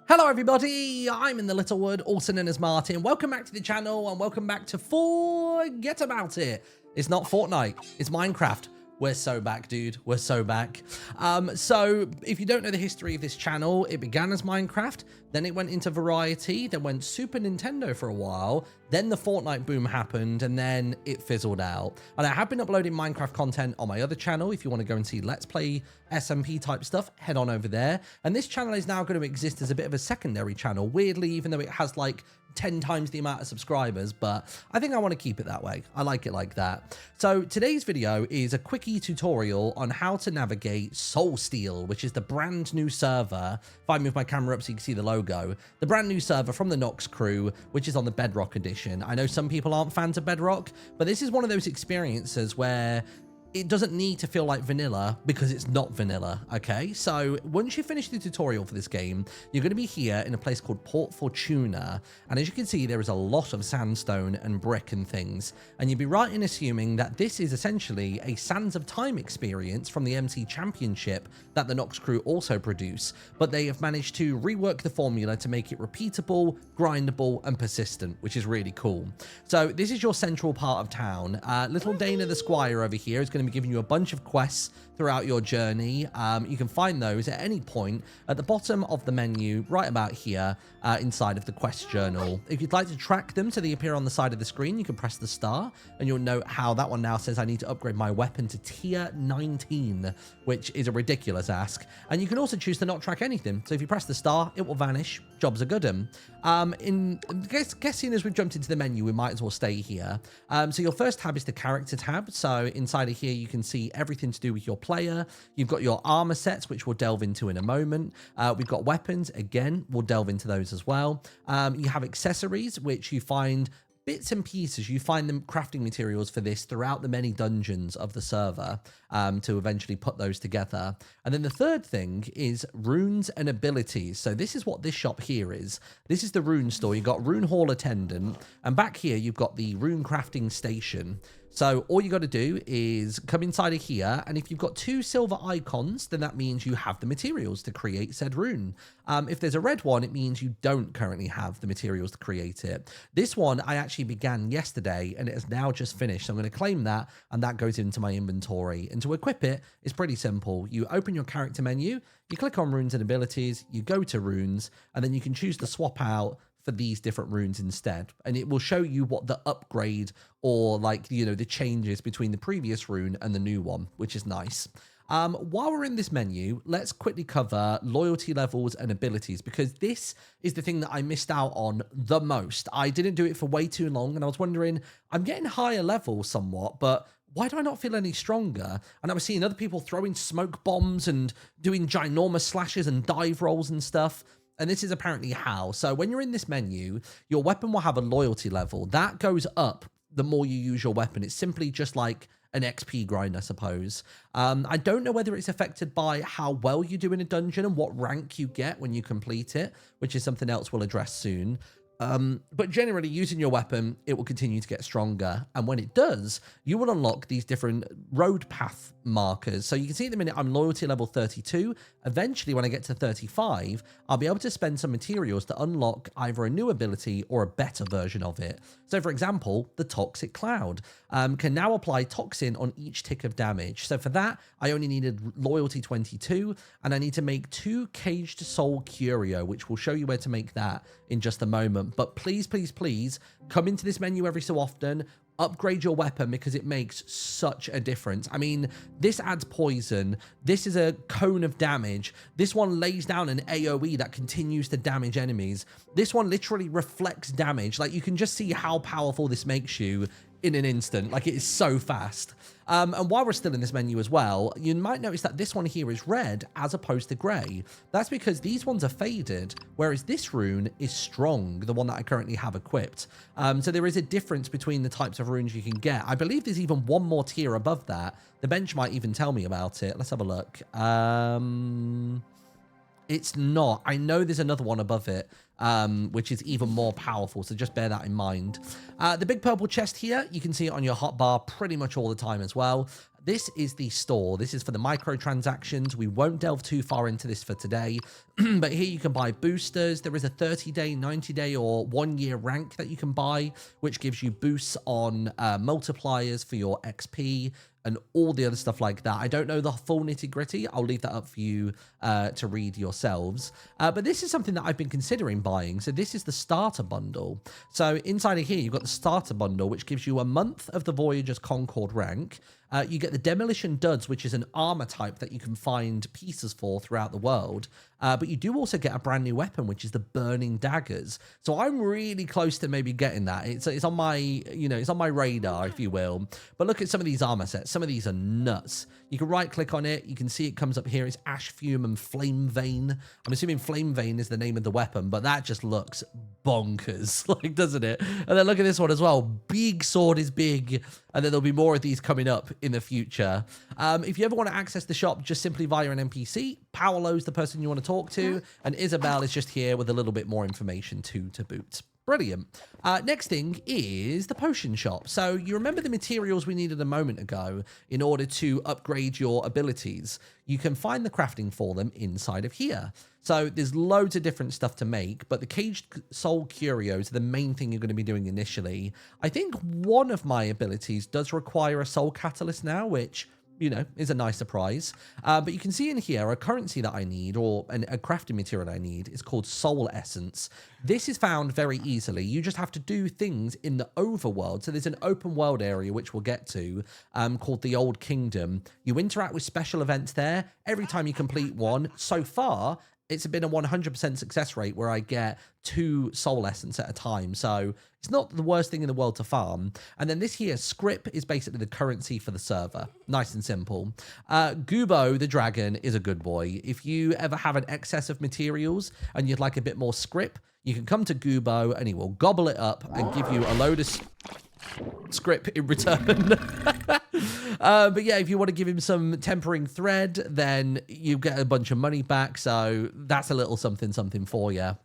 Hello everybody, I'm InTheLittleWood, also known as Martin. Welcome back to the channel and welcome back to Forget About It. It's not Fortnite, it's Minecraft. We're so back, dude. We're so back. So if you don't know the history of this channel, it began as Minecraft, then it went into Variety, then went Super Nintendo for a while, then the Fortnite boom happened, and then it fizzled out. And I have been uploading Minecraft content on my other channel. If you want to go and see Let's Play SMP type stuff, head on over there. And this channel is now going to exist as a bit of a secondary channel, weirdly, even though it has like 10 times the amount of subscribers, but I think I want to keep it that way. I like it like that. So today's video is a quickie tutorial on how to navigate SoulSteel, which is the brand new server. If I move my camera up so you can see the logo, the brand new server from the Noxcrew, which is on the Bedrock edition. I know some people aren't fans of Bedrock, but this is one of those experiences where it doesn't need to feel like vanilla because it's not vanilla, okay? So once you finish the tutorial for this game, you're going to be here in a place called Port Fortuna. And as you can see, there is a lot of sandstone and brick and things. And you'd be right in assuming that this is essentially a Sands of Time experience from the MC Championship that the Noxcrew also produce. But they have managed to rework the formula to make it repeatable, grindable, and persistent, which is really cool. So this is your central part of town. Little Dana the Squire over here is going to be giving you a bunch of quests throughout your journey. You can find those at any point at the bottom of the menu, right about here, inside of the quest journal. If you'd like to track them so they appear on the side of the screen, you can press the star, and you'll note how that one now says I need to upgrade my weapon to tier 19, which is a ridiculous ask. And you can also choose to not track anything. So if you press the star, it will vanish. Job's a good one. Guessing as we've jumped into the menu, we might as well stay here. So your first tab is the character tab. So inside of here, you can see everything to do with your player. You've got your armor sets, which we'll delve into in a moment. We've got weapons. Again, we'll delve into those as well. You have accessories, which you find bits and pieces. You find them crafting materials for this throughout the many dungeons of the server to eventually put those together. And then the third thing is runes and abilities. So this is what this shop here is. This is the rune store. You've got Rune Hall Attendant, and back here you've got the rune crafting station. So all you got to do is come inside of here, and if you've got 2 silver icons, then that means you have the materials to create said rune. If there's a red one, it means you don't currently have the materials to create it. This one I actually began yesterday, and it has now just finished. So I'm going to claim that, and that goes into my inventory. And to equip it, it's pretty simple. You open your character menu, you click on runes and abilities, you go to runes, and then you can choose to swap out for these different runes instead, and it will show you what the upgrade or like, you know, the changes between the previous rune and the new one, which is nice. While we're in this menu, let's quickly cover loyalty levels and abilities, because this is the thing that I missed out on the most. I didn't do it for way too long, and I was wondering, I'm getting higher level somewhat, but why do I not feel any stronger? And I was seeing other people throwing smoke bombs and doing ginormous slashes and dive rolls and stuff. And this is apparently how. So when you're in this menu, your weapon will have a loyalty level. That goes up the more you use your weapon. It's simply just like an XP grind, I suppose. I don't know whether it's affected by how well you do in a dungeon and what rank you get when you complete it, which is something else we'll address soon. But generally, using your weapon, it will continue to get stronger. And when it does, you will unlock these different road path markers. So you can see at the minute I'm loyalty level 32. Eventually, when I get to 35, I'll be able to spend some materials to unlock either a new ability or a better version of it. So for example, the Toxic Cloud can now apply toxin on each tick of damage. So for that, I only needed loyalty 22, and I need to make 2 Caged Soul Curio, which will show you where to make that in just a moment. But please, please, please come into this menu every so often, upgrade your weapon, because it makes such a difference. I mean, this adds poison. This is a cone of damage. This one lays down an AoE that continues to damage enemies. This one literally reflects damage. Like, you can just see how powerful this makes you in an instant. Like, it is so fast. And while we're still in this menu as well, you might notice that this one here is red as opposed to grey. That's because these ones are faded, whereas this rune is strong, the one that I currently have equipped. So there is a difference between the types of runes you can get. I believe there's even one more tier above that. The bench might even tell me about it. Let's have a look. It's not. I know there's another one above it, which is even more powerful, so just bear that in mind. The big purple chest here, you can see it on your hotbar pretty much all the time as well. this is the store. This is for the microtransactions. We won't delve too far into this for today, but here you can buy boosters. There is a 30-day, 90-day, or 1-year rank that you can buy, which gives you boosts on multipliers for your XP and all the other stuff like that. I don't know the full nitty-gritty. I'll leave that up for you to read yourselves. But this is something that I've been considering buying. So this is the starter bundle. So inside of here, you've got the starter bundle, which gives you a month of the Voyager's Concord rank. You get the Demolition Duds, which is an armor type that you can find pieces for throughout the world. But you do also get a brand new weapon, which is the Burning Daggers. So I'm really close to maybe getting that. It's on my, it's on my radar, if you will. But look at some of these armor sets. Some of these are nuts. You can right click on it. You can see it comes up here. It's Ash Fume and Flame Vein. I'm assuming Flame Vein is the name of the weapon, but that just looks bonkers, like, doesn't it? And then look at this one as well. Big sword is big. And then there'll be more of these coming up in the future. If you ever want to access the shop just simply via an NPC, Paolo's the person you want to talk to, and Isabel is just here with a little bit more information too to boot. Brilliant. Next thing is the potion shop. So you remember the materials we needed a moment ago in order to upgrade your abilities. You can find the crafting for them inside of here. So there's loads of different stuff to make, but the Caged Soul Curios are the main thing you're going to be doing initially. I think one of my abilities does require a Soul Catalyst now, which, is a nice surprise. But you can see in here a currency that I need, or a crafting material I need, is called Soul Essence. This is found very easily. You just have to do things in the overworld. So there's an open world area, which we'll get to, called the Old Kingdom. You interact with special events there. Every time you complete one, so far, it's been a 100% success rate where I get 2 soul essence at a time. So it's not the worst thing in the world to farm. And then this here, Scrip, is basically the currency for the server. Nice and simple. Gubo, the dragon, is a good boy. If you ever have an excess of materials and you'd like a bit more Scrip, you can come to Gubo and he will gobble it up and give you a load of Scrip in return. But yeah, if you want to give him some tempering thread, then you get a bunch of money back. So that's a little something for you.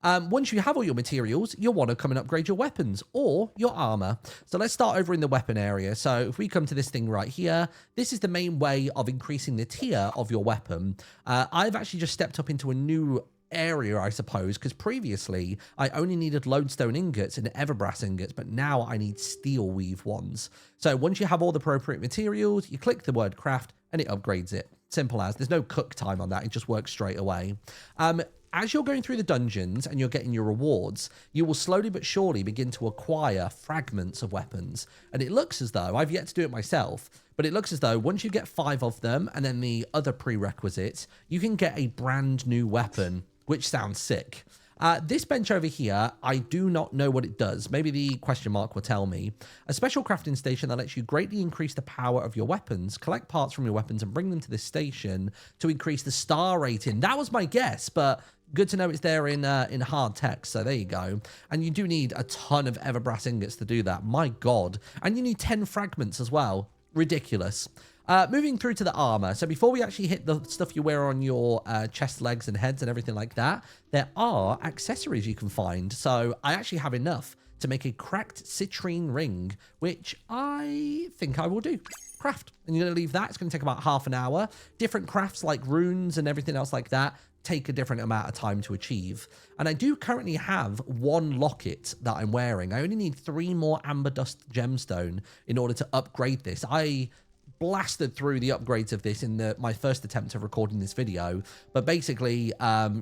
Once you have all your materials, you'll want to come and upgrade your weapons or your armor. So let's start over in the weapon area. So if we come to this thing right here, this is the main way of increasing the tier of your weapon. I've actually just stepped up into a new area, I suppose, because previously I only needed lodestone ingots and everbrass ingots, but now I need steel weave ones. So once you have all the appropriate materials, you click the word craft and it upgrades it. Simple as. There's no cook time on that. It just works straight away. As you're going through the dungeons and you're getting your rewards, you will slowly but surely begin to acquire fragments of weapons. And it looks as though, I've yet to do it myself, but it looks as though once you get 5 of them and then the other prerequisites, you can get a brand new weapon, which sounds sick. This bench over here, I do not know what it does. Maybe the question mark will tell me. A special crafting station that lets you greatly increase the power of your weapons, collect parts from your weapons and bring them to this station to increase the star rating. That was my guess, but good to know it's there in hard text. So there you go. And you do need a ton of everbrass ingots to do that. My God. And you need 10 fragments as well. Ridiculous. Moving through to the armor. So before we actually hit the stuff you wear on your chest, legs, and heads and everything like that, there are accessories you can find. So I actually have enough to make a cracked citrine ring, which I think I will do. Craft. And you're going to leave that. It's going to take about half an hour. Different crafts like runes and everything else like that take a different amount of time to achieve. And I do currently have 1 locket that I'm wearing. I only need 3 more amber dust gemstone in order to upgrade this. I blasted through the upgrades of this in my first attempt of recording this video, but basically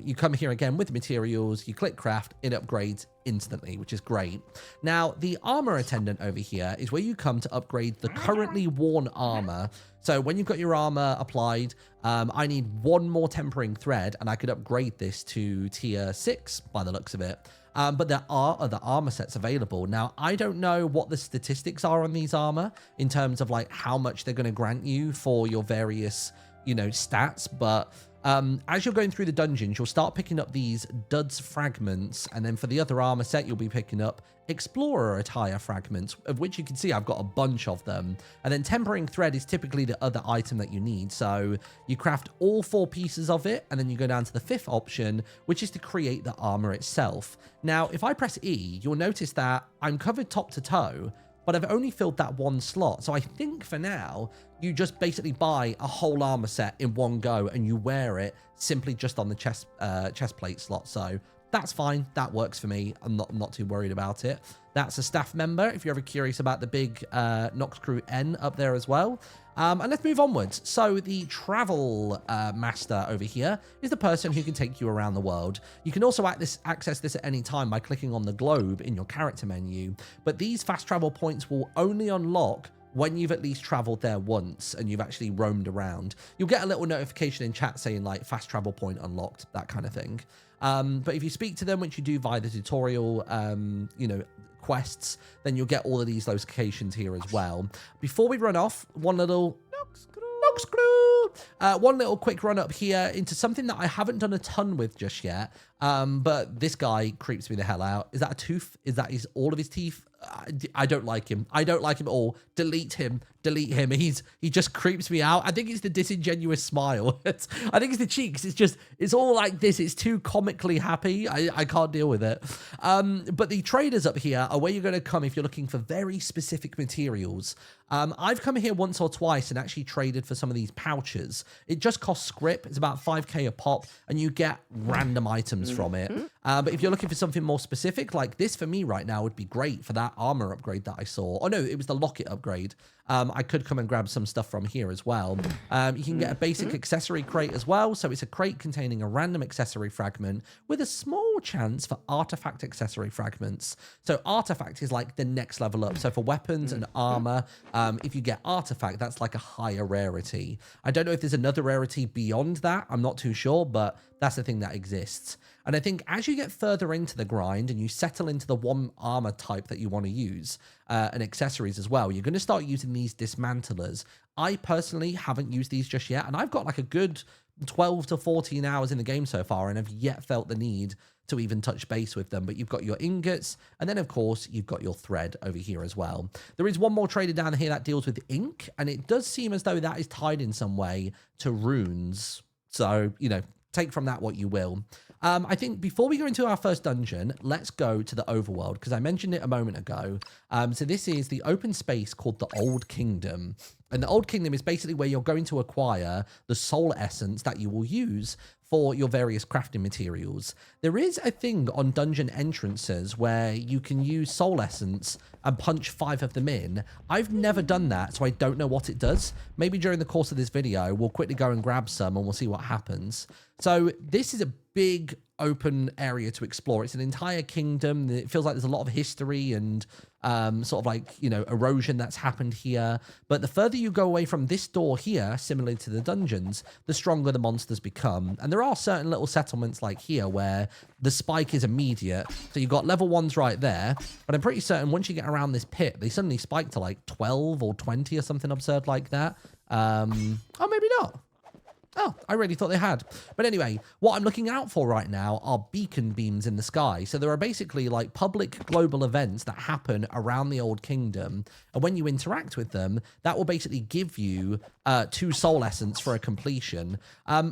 you come here again with materials, you click craft, it upgrades instantly, which is great. Now the armor attendant over here is where you come to upgrade the currently worn armor. So when you've got your armor applied, I need 1 more tempering thread and I could upgrade this to tier 6 by the looks of it. But there are other armor sets available. Now, I don't know what the statistics are on these armor in terms of like how much they're going to grant you for your various, stats. But as you're going through the dungeons, you'll start picking up these duds fragments. And then for the other armor set, you'll be picking up explorer attire fragments, of which you can see I've got a bunch of them. And then tempering thread is typically the other item that you need. So you craft all 4 pieces of it, and then you go down to the 5th option, which is to create the armor itself. Now, if I press E, you'll notice that I'm covered top to toe, but I've only filled that one slot. So I think for now, you just basically buy a whole armor set in one go and you wear it simply just on the chest plate slot. So that's fine. That works for me. I'm not too worried about it. That's a staff member, if you're ever curious about the big Noxcrew N up there as well. And let's move onwards. So the travel master over here is the person who can take you around the world. You can also access this at any time by clicking on the globe in your character menu. But these fast travel points will only unlock when you've at least traveled there once and you've actually roamed around. You'll get a little notification in chat saying like fast travel point unlocked, that kind of thing. But if you speak to them, which you do via the tutorial, you know, quests, then you'll get all of these locations here as well. Before we run off, one little Noxcrew, one little quick run up here into something that I haven't done a ton with just yet. But this guy creeps me the hell out. Is that a tooth? Is that all of his teeth? I don't like him. I don't like him at all. Delete him. Delete him. He just creeps me out. I think it's the disingenuous smile. I think it's the cheeks. It's all like this. It's too comically happy. I can't deal with it. But the traders up here are where you're going to come if you're looking for very specific materials. I've come here once or twice and actually traded for some of these pouches. It just costs Scrip. It's about 5k a pop and you get random items from it. But if you're looking for something more specific, like this for me right now would be great for that armor upgrade that I saw. Oh no, it was the locket upgrade. I could come and grab some stuff from here as well. You can get a basic accessory crate as well. So it's a crate containing a random accessory fragment with a small chance for artifact accessory fragments. So artifact is like the next level up. So for weapons and armor, if you get artifact, that's like a higher rarity. I don't know if there's another rarity beyond that. I'm not too sure, but that's the thing that exists. And I think as you get further into the grind and you settle into the one armor type that you want to use, and accessories as well, you're going to start using these dismantlers. I personally haven't used these just yet, and I've got like a good 12 to 14 hours in the game so far and have yet felt the need to even touch base with them. But you've got your ingots, and then of course you've got your thread over here as well. There is one more trader down here that deals with ink, and it does seem as though that is tied in some way to runes. So, you know, take from that what you will. I think before we go into our first dungeon, let's go to the overworld, because I mentioned it a moment ago. So this is the open space called the Old Kingdom. And the Old Kingdom is basically where you're going to acquire the soul essence that you will use for your various crafting materials. There is a thing on dungeon entrances where you can use soul essence and punch 5 of them in. I've never done that, so I don't know what it does. Maybe during the course of this video, we'll quickly go and grab some and we'll see what happens. So this is a big open area to explore. It's an entire kingdom. It feels like there's a lot of history and sort of like, you know, erosion that's happened here. But the further you go away from this door here, similarly to the dungeons, the stronger the monsters become. And there are certain little settlements like here where the spike is immediate. So you've got level 1s right there. But I'm pretty certain once you get around this pit, they suddenly spike to like 12 or 20 or something absurd like that. Oh, maybe not. Oh, I really thought they had. But anyway, what I'm looking out for right now are beacon beams in the sky. So there are basically like public global events that happen around the Old Kingdom. And when you interact with them, that will basically give you 2 soul essence for a completion.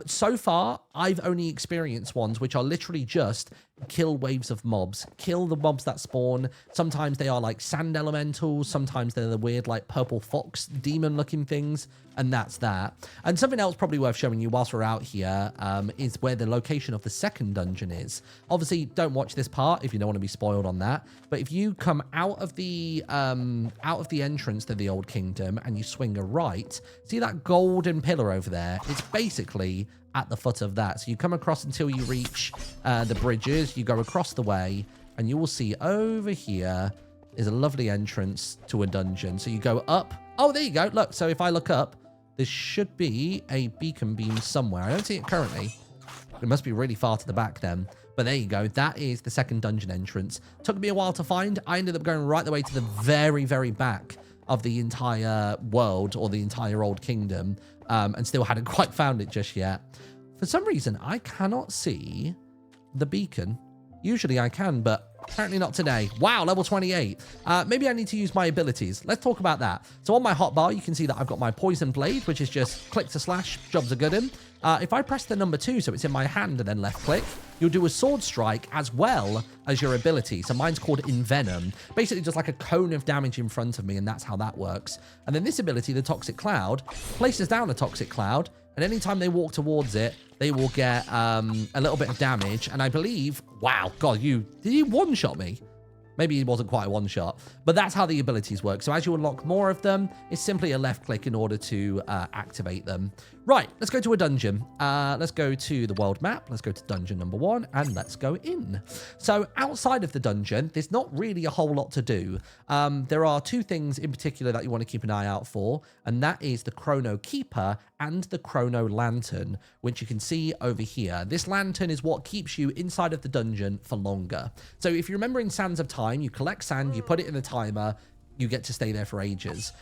So far, I've only experienced ones which are literally just kill waves of mobs, kill the mobs that spawn. Sometimes they are like sand elementals, sometimes they're the weird like purple fox demon looking things, and that's that. And something else probably worth showing you whilst we're out here is where the location of the second dungeon is. Obviously don't watch this part if you don't want to be spoiled on that, but if you come out of the entrance to the Old Kingdom and you swing a right, see that golden pillar over there? It's basically at the foot of that. So you come across until you reach the bridges, you go across the way, and you will see over here is a lovely entrance to a dungeon. So you go up. Oh, there you go. Look, so if I look up, there should be a beacon beam somewhere. I don't see it currently. It must be really far to the back then. But there you go. That is the second dungeon entrance. Took me a while to find. I ended up going right the way to the very, very back of the entire world, or the entire Old Kingdom, and still hadn't quite found it just yet. For some reason, I cannot see the beacon. Usually I can, but apparently not today. Wow, level 28. Maybe I need to use my abilities. Let's talk about that. So on my hotbar, you can see that I've got my poison blade, which is just click to slash, jobs are good in. If I press the number 2, so it's in my hand, and then left click, you'll do a sword strike as well as your ability. So mine's called Envenom. Basically just like a cone of damage in front of me, and that's how that works. And then this ability, the Toxic Cloud, places down a Toxic Cloud, and anytime they walk towards it, they will get a little bit of damage. And I believe, wow, God, did you one-shot me? Maybe it wasn't quite a one-shot, but that's how the abilities work. So as you unlock more of them, it's simply a left click in order to activate them. Right, let's go to a dungeon. Let's go to the world map. Let's go to dungeon number 1, and let's go in. So outside of the dungeon, there's not really a whole lot to do. There are 2 things in particular that you want to keep an eye out for, and that is the Chrono Keeper and the Chrono Lantern, which you can see over here. This lantern is what keeps you inside of the dungeon for longer. So if you remember in Sands of Time, you collect sand, you put it in the timer, you get to stay there for ages.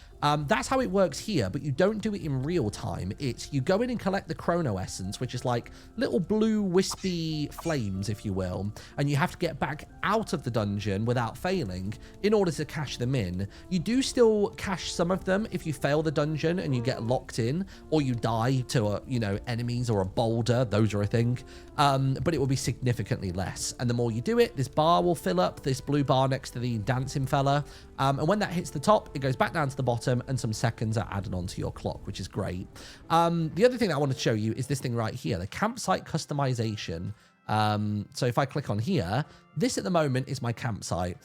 That's how it works here, but you don't do it in real time. It's you go in and collect the Chrono Essence, which is like little blue wispy flames, if you will, and you have to get back out of the dungeon without failing in order to cash them in. You do still cash some of them if you fail the dungeon and you get locked in, or you die to enemies or a boulder. Those are a thing, but it will be significantly less. And the more you do it, this bar will fill up, this blue bar next to the dancing fella, and when that hits the top, it goes back down to the bottom, and some seconds are added onto your clock, which is great. The other thing that I want to show you is this thing right here, the campsite customization. So if I click on here, this at the moment is my campsite.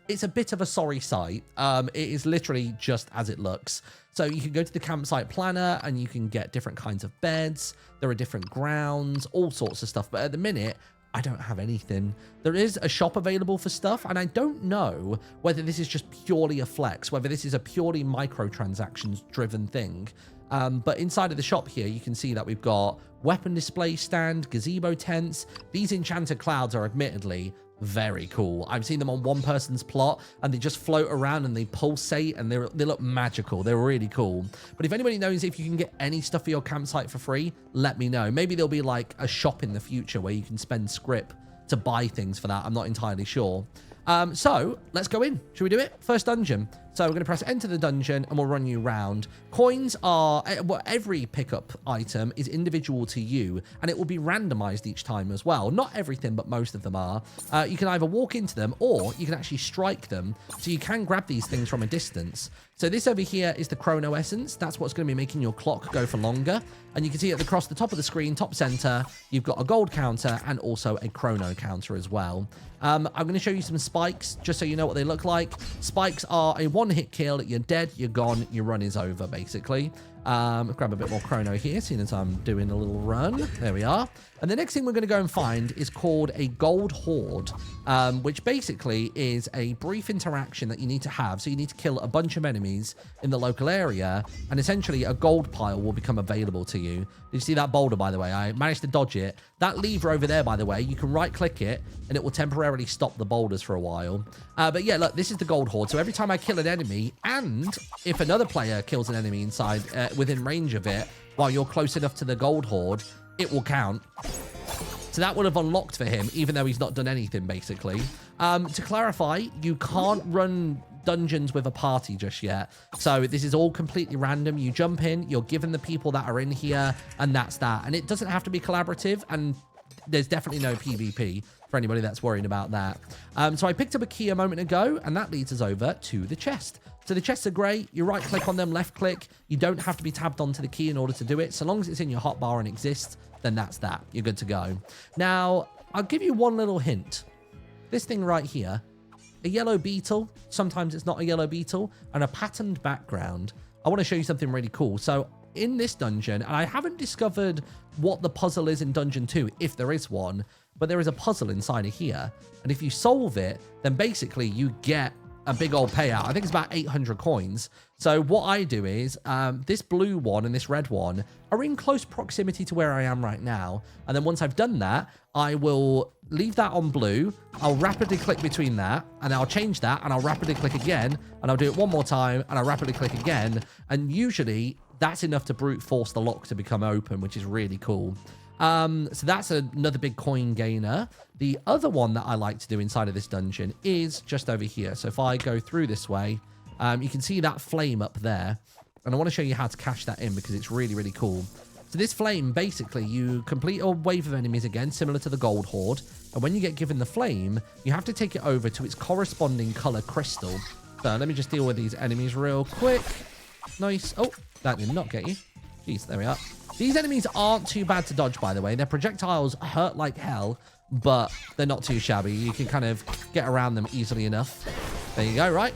It's a bit of a sorry sight. It is literally just as it looks. So you can go to the campsite planner and you can get different kinds of beds. There are different grounds, all sorts of stuff. But at the minute, I don't have anything. There is a shop available for stuff, and I don't know whether this is just purely a flex, whether this is a purely microtransactions driven thing. But inside of the shop here, you can see that we've got weapon display stand, gazebo tents. These enchanted clouds are admittedly very cool. I've seen them on one person's plot, and they just float around and they pulsate, and they look magical. They're really cool. But if anybody knows if you can get any stuff for your campsite for free, let me know. Maybe there'll be like a shop in the future where you can spend Scrip to buy things for that. I'm not entirely sure. So let's go in. Should we do it? First dungeon. So we're going to press enter the dungeon and we'll run you around. Coins are, well, every pickup item is individual to you, and it will be randomized each time as well. Not everything, but most of them are. You can either walk into them or you can actually strike them. So you can grab these things from a distance. So this over here is the Chrono Essence. That's what's going to be making your clock go for longer. And you can see across the top of the screen, top center, you've got a gold counter and also a chrono counter as well. I'm going to show you some spikes just so you know what they look like. Spikes are a one-hit kill. You're dead, you're gone, your run is over, basically. Grab a bit more chrono here, seeing as I'm doing a little run. There we are. And the next thing we're going to go and find is called a gold hoard, which basically is a brief interaction that you need to have. So you need to kill a bunch of enemies in the local area, and essentially a gold pile will become available to you. Did you see that boulder, by the way? I managed to dodge it. That lever over there, by the way, you can right-click it, and it will temporarily stop the boulders for a while. But yeah, look, this is the gold hoard. So every time I kill an enemy, and if another player kills an enemy inside within range of it, while you're close enough to the gold hoard, it will count. So that would have unlocked for him, even though he's not done anything, basically. To clarify, you can't run dungeons with a party just yet. So this is all completely random. You jump in, you're given the people that are in here, and that's that. And it doesn't have to be collaborative, and there's definitely no PvP for anybody that's worried about that. So I picked up a key a moment ago, and that leads us over to the chest. So the chests are great. You right click on them, left click. You don't have to be tabbed onto the key in order to do it. So long as it's in your hotbar and exists, then that's that. You're good to go. Now, I'll give you one little hint. This thing right here, a yellow beetle, sometimes it's not a yellow beetle, and a patterned background. I want to show you something really cool. So in this dungeon, and I haven't discovered what the puzzle is in Dungeon 2, if there is one, but there is a puzzle inside of here. And if you solve it, then basically you get a big old payout. I think it's about 800 coins. So what I do is this blue one and this red one are in close proximity to where I am right now. And then once I've done that, I will leave that on blue. I'll rapidly click between that, and I'll change that, and I'll rapidly click again, and I'll do it one more time, and I'll rapidly click again. And usually that's enough to brute force the lock to become open, which is really cool. So that's another big coin gainer. The other one that I like to do inside of this dungeon is just over here. So if I go through this way, you can see that flame up there. And I want to show you how to cash that in because it's really, really cool. So this flame, basically, you complete a wave of enemies again, similar to the gold horde. And when you get given the flame, you have to take it over to its corresponding color crystal. So let me just deal with these enemies real quick. Nice. Oh, that did not get you. Jeez, there we are. These enemies aren't too bad to dodge, by the way. Their projectiles hurt like hell, but they're not too shabby. You can kind of get around them easily enough. There you go, right?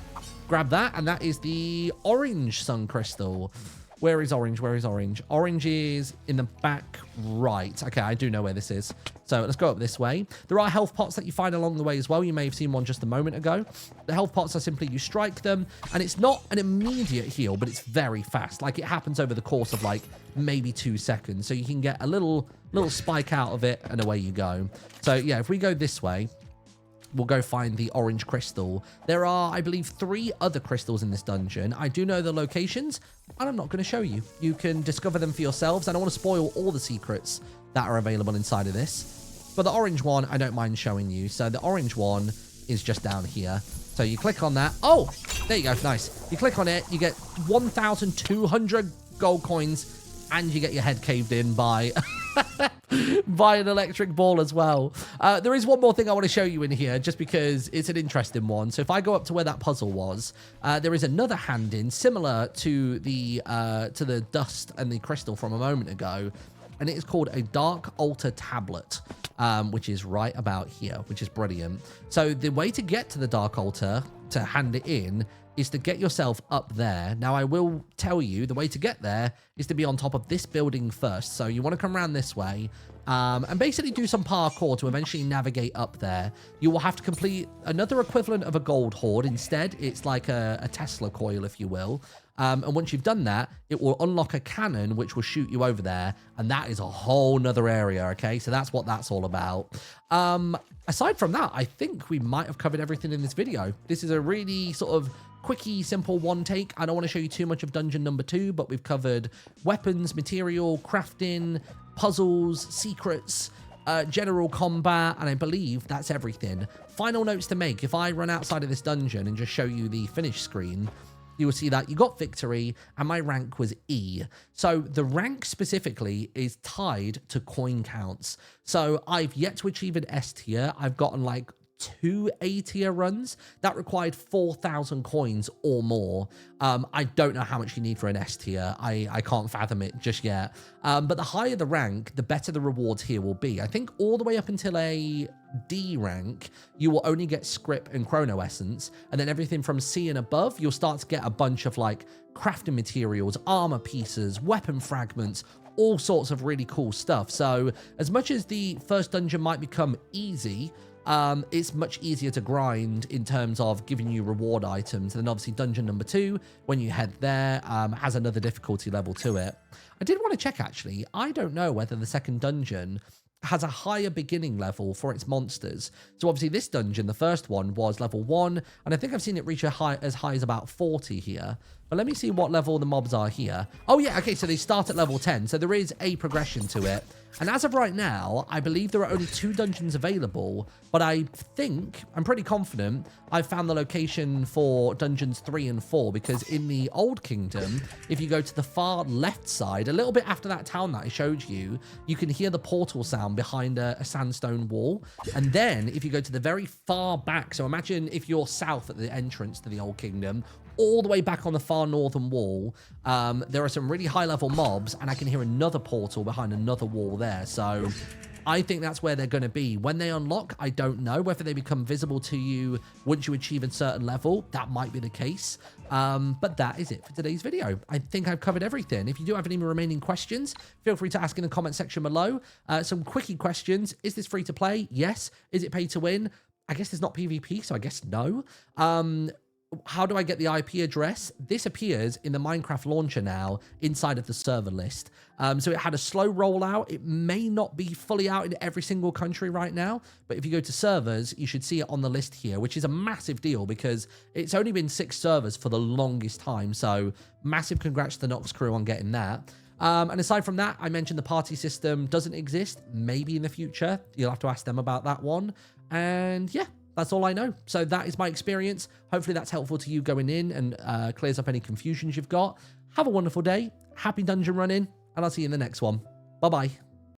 Grab that, and that is the orange sun crystal. Where is orange? Where is orange? Orange is in the back right. Okay, I do know where this is. So let's go up this way. There are health pots that you find along the way as well. You may have seen one just a moment ago. The health pots are simply you strike them, and it's not an immediate heal, but it's very fast. Like, it happens over the course of like maybe 2 seconds. So you can get a little spike out of it, and away you go. So yeah, if we go this way, we'll go find the orange crystal. There are, I believe, 3 other crystals in this dungeon. I do know the locations, and I'm not going to show you. You can discover them for yourselves. I don't want to spoil all the secrets that are available inside of this. But the orange one, I don't mind showing you. So the orange one is just down here. So you click on that. Oh, there you go. Nice. You click on it. You get 1,200 gold coins, and you get your head caved in by... by an electric ball as well. There is one more thing I want to show you in here, just because it's an interesting one. So if I go up to where that puzzle was, there is another hand in similar to the dust and the crystal from a moment ago, and it is called a Dark Altar tablet, which is right about here, which is brilliant. So the way to get to the Dark Altar, to hand it in, is to get yourself up there. Now, I will tell you, the way to get there is to be on top of this building first. So you want to come around this way and basically do some parkour to eventually navigate up there. You will have to complete another equivalent of a gold horde. Instead, it's like a Tesla coil, if you will. And once you've done that, it will unlock a cannon, which will shoot you over there. And that is a whole nother area, okay? So that's what that's all about. Aside from that, I think we might have covered everything in this video. This is a really sort of quickie, simple one take. I don't want to show you too much of dungeon number 2, but we've covered weapons, material, crafting, puzzles, secrets, general combat, and I believe that's everything. Final notes to make. If I run outside of this dungeon and just show you the finish screen, you will see that you got victory and my rank was E. So the rank specifically is tied to coin counts. So I've yet to achieve an S tier. I've gotten like 2 A tier runs that required 4,000 coins or more. I don't know how much you need for an S tier. I can't fathom it just yet. But the higher the rank, the better the rewards here will be. I think all the way up until a D rank, you will only get Scrip and Chrono Essence. And then everything from C and above, you'll start to get a bunch of like crafting materials, armor pieces, weapon fragments, all sorts of really cool stuff. So as much as the first dungeon might become easy, it's much easier to grind in terms of giving you reward items. And then obviously dungeon number 2, when you head there, has another difficulty level to it. I did want to check, actually. I don't know whether the second dungeon has a higher beginning level for its monsters. So obviously this dungeon, the first one, was level 1, and I think I've seen it reach as high as about 40 here. But let me see what level the mobs are here. Oh yeah, okay, so they start at level 10, so there is a progression to it. And as of right now, I believe there are only 2 dungeons available, but I'm pretty confident I've found the location for dungeons 3 and 4, because in the Old Kingdom, if you go to the far left side, a little bit after that town that I showed you, you can hear the portal sound behind a sandstone wall. And then if you go to the very far back, so imagine if you're south at the entrance to the Old Kingdom, all the way back on the far northern wall, there are some really high level mobs, and I can hear another portal behind another wall there. So I think that's where they're going to be. When they unlock, I don't know whether they become visible to you once you achieve a certain level. That might be the case. But that is it for today's video. I think I've covered everything. If you do have any remaining questions, feel free to ask in the comment section below. Some quickie questions. Is this free to play? Yes. Is it pay to win? I guess it's not PvP, so I guess no. How do I get the IP address? This appears in the Minecraft launcher now inside of the server list. So it had a slow rollout. It may not be fully out in every single country right now, but if you go to servers, you should see it on the list here, which is a massive deal because it's only been 6 servers for the longest time. So massive congrats to the Noxcrew on getting that. And aside from that, I mentioned the party system doesn't exist. Maybe in the future. You'll have to ask them about that one. And yeah, that's all I know. So that is my experience. Hopefully that's helpful to you going in and clears up any confusions you've got. Have a wonderful day. Happy dungeon running, and I'll see you in the next one. Bye-bye.